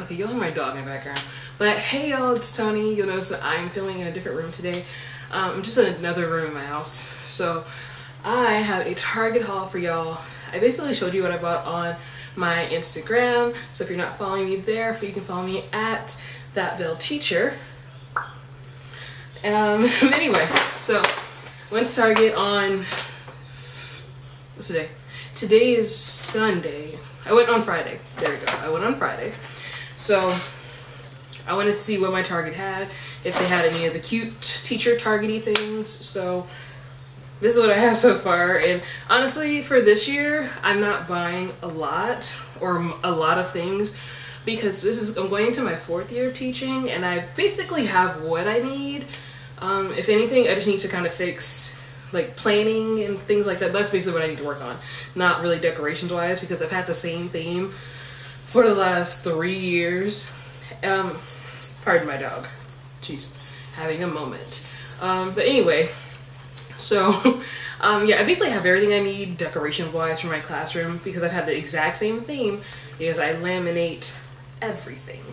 Okay, you'll hear my dog in the background. But hey y'all, it's Tony. You'll notice that I'm filming in a different room today. I'm just in another room in my house. So I have a Target haul for y'all. I basically showed you what I bought on my Instagram. So if you're not following me there, you can follow me at Belle Teacher. Anyway, so went to Target on, what's today? Today is Sunday. I went on Friday. There we go. I went on Friday. So I wanted to see what my Target had, if they had any of the cute teacher Target-y things. So this is what I have so far. And honestly, for this year, I'm not buying a lot or a lot of things because I'm going into my 4th year of teaching and I basically have what I need. If anything, I just need to kind of fix like planning and things like that. That's basically what I need to work on. Not really decorations wise because I've had the same theme for the last 3 years. Pardon my dog. She's having a moment. But anyway, so yeah, I basically have everything I need decoration wise for my classroom because I've had the exact same theme because I laminate everything.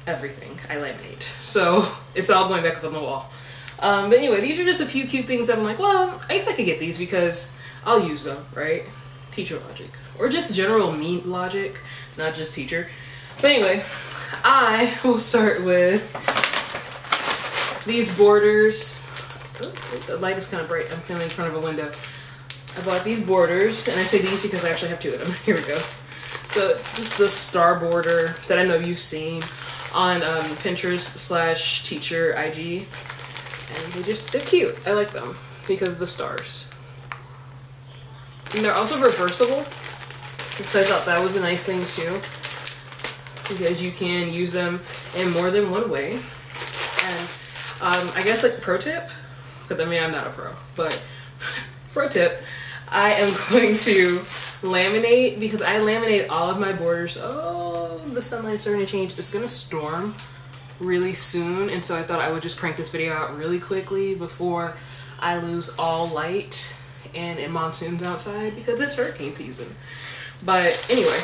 Everything I laminate. So it's all going back up on the wall. But anyway, these are just a few cute things that I'm like, well, I guess I could get these because I'll use them, right? Teacher logic. Or just general me logic, not just teacher. But anyway, I will start with these borders. Oh, the light is kind of bright. I'm filming in front of a window. I bought these borders, and I say these because I actually have 2 of them. Here we go. So just the star border that I know you've seen on Pinterest/teacher IG. And they're cute. I like them because of the stars. And they're also reversible. So I thought that was a nice thing too. Because you can use them in more than one way. And I guess like pro tip, because I mean I'm not a pro, but pro tip, I am going to laminate because I laminate all of my borders. Oh, the sunlight's starting to change. It's gonna storm really soon, and so I thought I would just crank this video out really quickly before I lose all light and it monsoons outside because it's hurricane season. But anyway,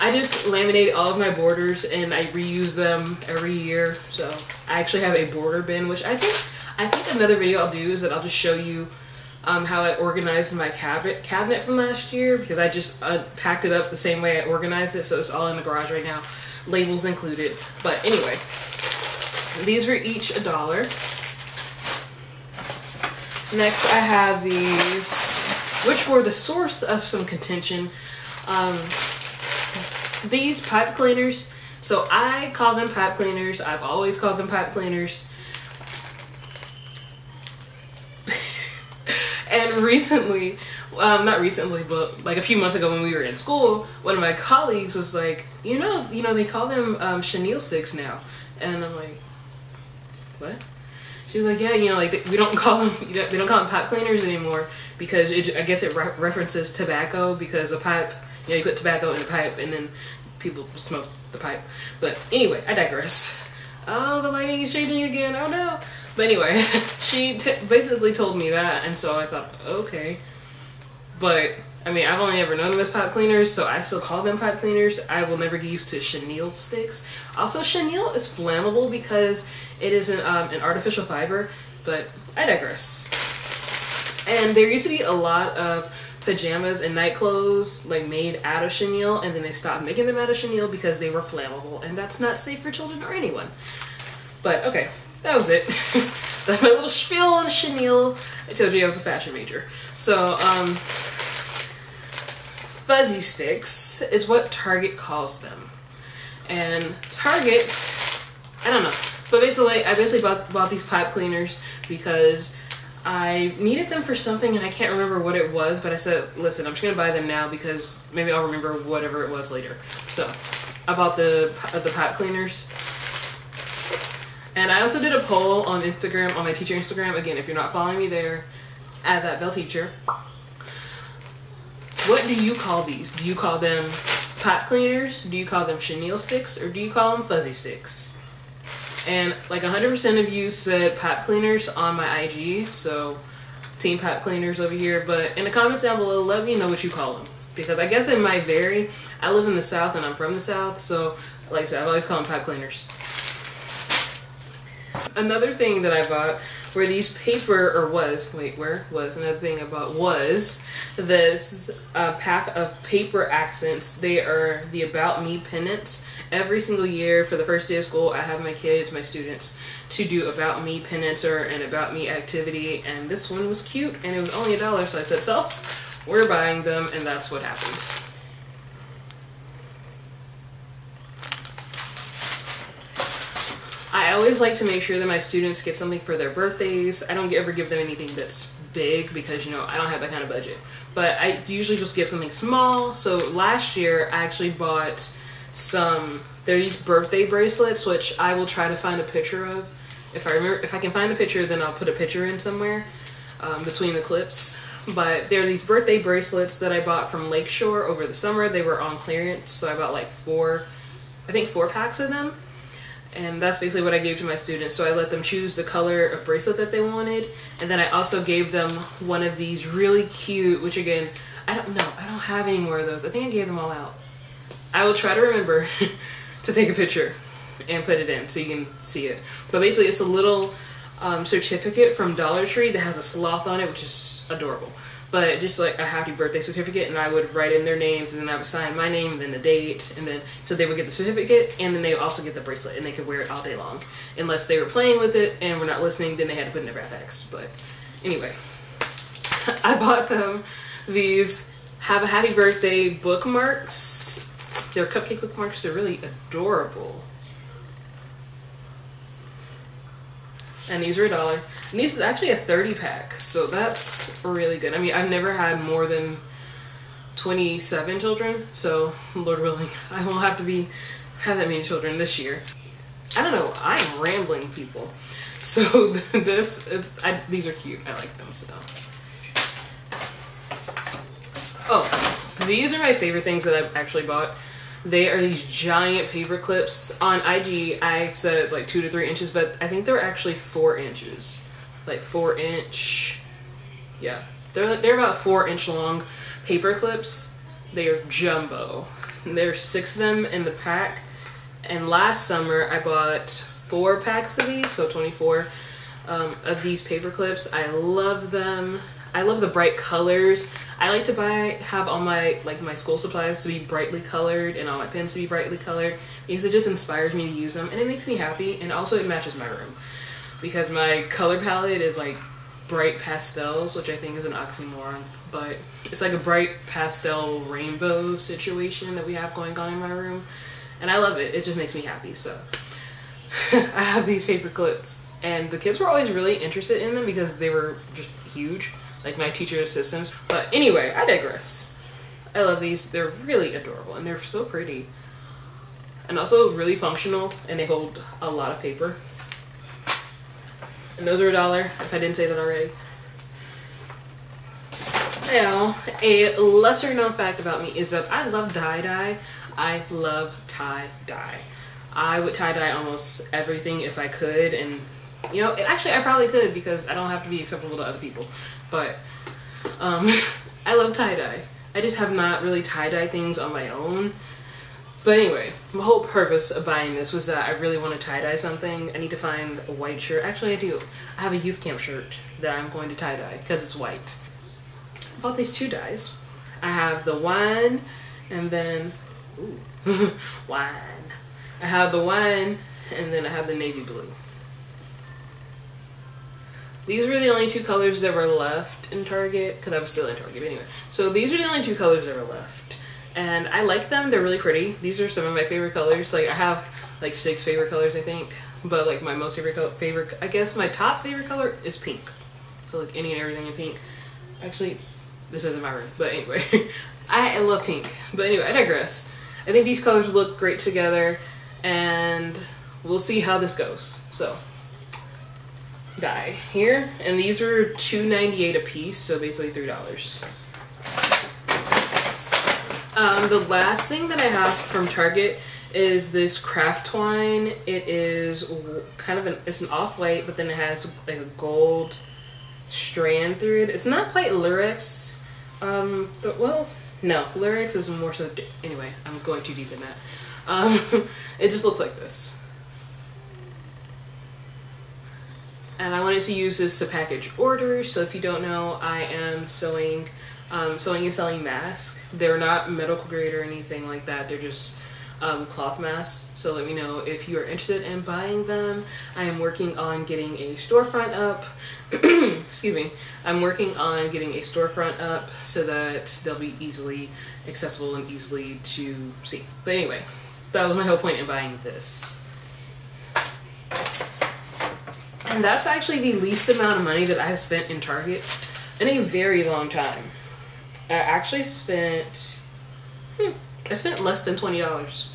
I just laminate all of my borders and I reuse them every year. So I actually have a border bin, which I think another video I'll do is that I'll just show you how I organized my cabinet from last year because I just packed it up the same way I organized it, so it's all in the garage right now, labels included. But anyway, these were each $1. Next I have these, which were the source of some contention. These pipe cleaners. So I call them pipe cleaners. I've always called them pipe cleaners. And recently, not recently, but like a few months ago when we were in school, one of my colleagues was like, you know, they call them chenille sticks now. And I'm like, what? She's like, yeah, like we don't call them, they don't call them pipe cleaners anymore because I guess it references tobacco because a pipe, you put tobacco in a pipe and then people smoke the pipe. But anyway, I digress. Oh, the lighting is changing again. Oh no. But anyway, she basically told me that, and so I thought, okay. But I mean, I've only ever known them as pipe cleaners, so I still call them pipe cleaners. I will never get used to chenille sticks. Also, chenille is flammable because it is an artificial fiber, but I digress. And there used to be a lot of pajamas and night clothes like made out of chenille, and then they stopped making them out of chenille because they were flammable, and that's not safe for children or anyone. But okay, that was it. That's my little spiel on chenille. I told you I was a fashion major. So fuzzy sticks is what Target calls them, and Target, I don't know, but basically I bought these pipe cleaners because I needed them for something and I can't remember what it was, but I said, listen, I'm just gonna buy them now because maybe I'll remember whatever it was later. So I bought the pipe cleaners. And I also did a poll on Instagram, on my teacher Instagram. Again, if you're not following me there, at Belle Teacher. What do you call these? Do you call them pipe cleaners? Do you call them chenille sticks? Or do you call them fuzzy sticks? And like 100% of you said pipe cleaners on my IG, so team pipe cleaners over here. But in the comments down below, let me know what you call them. because I guess it might vary. I live in the South and I'm from the South, so like I said, I've always called them pipe cleaners. Another thing that I bought were these paper, or was, wait, where was, another thing I bought was this pack of paper accents. They are the About Me pennants. Every single year for the first day of school, I have my kids, my students, to do About Me pennants or an About Me activity, and this one was cute and it was only $1, so I said, so we're buying them, and that's what happened. I always like to make sure that my students get something for their birthdays. I don't ever give them anything that's big because, you know, I don't have that kind of budget. But I usually just give something small. So last year I actually bought they're these birthday bracelets, which I will try to find a picture of. If I can find the picture, then I'll put a picture in somewhere between the clips. But they're these birthday bracelets that I bought from Lakeshore over the summer. They were on clearance, so I bought like four packs of them. And that's basically what I gave to my students. So I let them choose the color of bracelet that they wanted. And then I also gave them one of these really cute, which again, I don't have any more of those. I think I gave them all out. I will try to remember to take a picture and put it in so you can see it. But basically it's a little certificate from Dollar Tree that has a sloth on it, which is adorable. But just like a happy birthday certificate, and I would write in their names, and then I would sign my name and then the date, and then so they would get the certificate, and then they would also get the bracelet, and they could wear it all day long. Unless they were playing with it and were not listening, then they had to put it in their backpacks. But anyway, I bought them these Have a Happy Birthday bookmarks. They're cupcake bookmarks. They're really adorable. And these are $1. And these is actually a 30 pack, so that's really good. I mean, I've never had more than 27 children, so Lord willing, I won't have to have that many children this year. I don't know, I'm rambling, people. So these are cute. I like them, so. Oh, these are my favorite things that I've actually bought. They are these giant paper clips. On IG, I said like 2 to 3 inches, but I think they're actually 4 inches. Like 4-inch, yeah. They're about 4-inch long paper clips. They are jumbo. There's 6 of them in the pack. And last summer, I bought 4 packs of these, so 24 of these paper clips. I love them. I love the bright colors. I like to have all my school supplies to be brightly colored and all my pens to be brightly colored because it just inspires me to use them and it makes me happy, and also it matches my room because my color palette is like bright pastels, which I think is an oxymoron, but it's like a bright pastel rainbow situation that we have going on in my room, and I love it. It just makes me happy. So I have these paper clips, and the kids were always really interested in them because they were just huge, like my teacher assistants. But anyway, I digress. I love these. They're really adorable and they're so pretty. And also really functional, and they hold a lot of paper. And those are $1, if I didn't say that already. Now, a lesser known fact about me is that I love tie-dye. I love tie-dye. I would tie-dye almost everything if I could, and you know, actually I probably could because I don't have to be acceptable to other people. But I love tie-dye. I just have not really tie-dye things on my own. But anyway, the whole purpose of buying this was that I really want to tie-dye something. I need to find a white shirt. Actually, I do. I have a youth camp shirt that I'm going to tie-dye because it's white. I bought these 2 dyes. I have the wine and then, ooh, wine. I have the wine and then I have the navy blue. These were the only 2 colors that were left in Target, because I was still in Target anyway. So these are the only 2 colors that were left. And I like them, they're really pretty. These are some of my favorite colors. Like I have like 6 favorite colors, I think. But like my most favorite, I guess my top favorite color is pink. So like any and everything in pink. Actually, this isn't my room, but anyway. I love pink. But anyway, I digress. I think these colors look great together, and we'll see how this goes. So. Dye here, and these are $2.98 a piece, so basically $3. The last thing that I have from Target is this craft twine. It is kind of it's an off-white, but then it has like a gold strand through it. It's not quite lurex. Well, No, lyrics is more so. Anyway, I'm going too deep in that. It just looks like this. And I wanted to use this to package orders. So if you don't know, I am sewing and selling masks. They're not medical grade or anything like that. They're just cloth masks. So let me know if you are interested in buying them. I am working on getting a storefront up. Excuse me. I'm working on getting a storefront up so that they'll be easily accessible and easily to see. But anyway, that was my whole point in buying this. And that's actually the least amount of money that I've spent in Target in a very long time. I actually spent, I spent less than $20.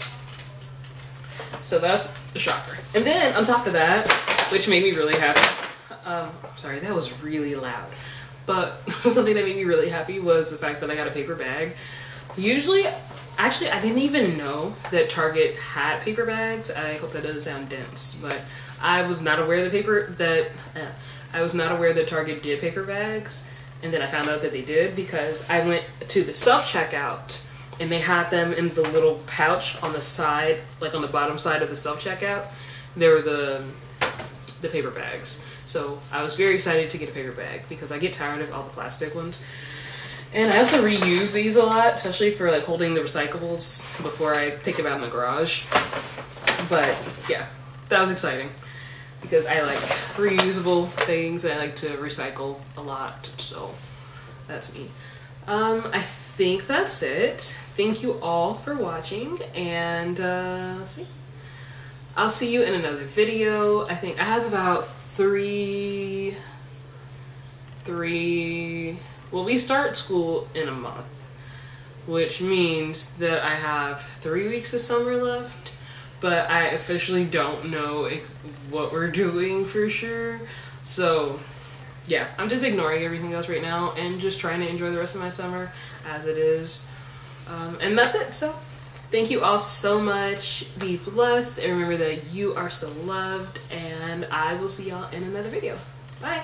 So that's a shocker. And then on top of that, which made me really happy, sorry, that was really loud. But something that made me really happy was the fact that I got a paper bag. Usually, actually, I didn't even know that Target had paper bags. I hope that doesn't sound dense, but I was not aware that Target did paper bags, and then I found out that they did because I went to the self-checkout and they had them in the little pouch on the side, like on the bottom side of the self-checkout. There were the paper bags. So I was very excited to get a paper bag because I get tired of all the plastic ones. And I also reuse these a lot, especially for like holding the recyclables before I take them out in the garage. But yeah, that was exciting because I like reusable things. I like to recycle a lot, so that's me. I think that's it. Thank you all for watching, and I'll see you in another video. I think I have about three, well, we start school in a month, which means that I have 3 weeks of summer left, but I officially don't know what we're doing for sure. So yeah, I'm just ignoring everything else right now and just trying to enjoy the rest of my summer as it is. And that's it. So thank you all so much. Be blessed and remember that you are so loved, and I will see y'all in another video. Bye.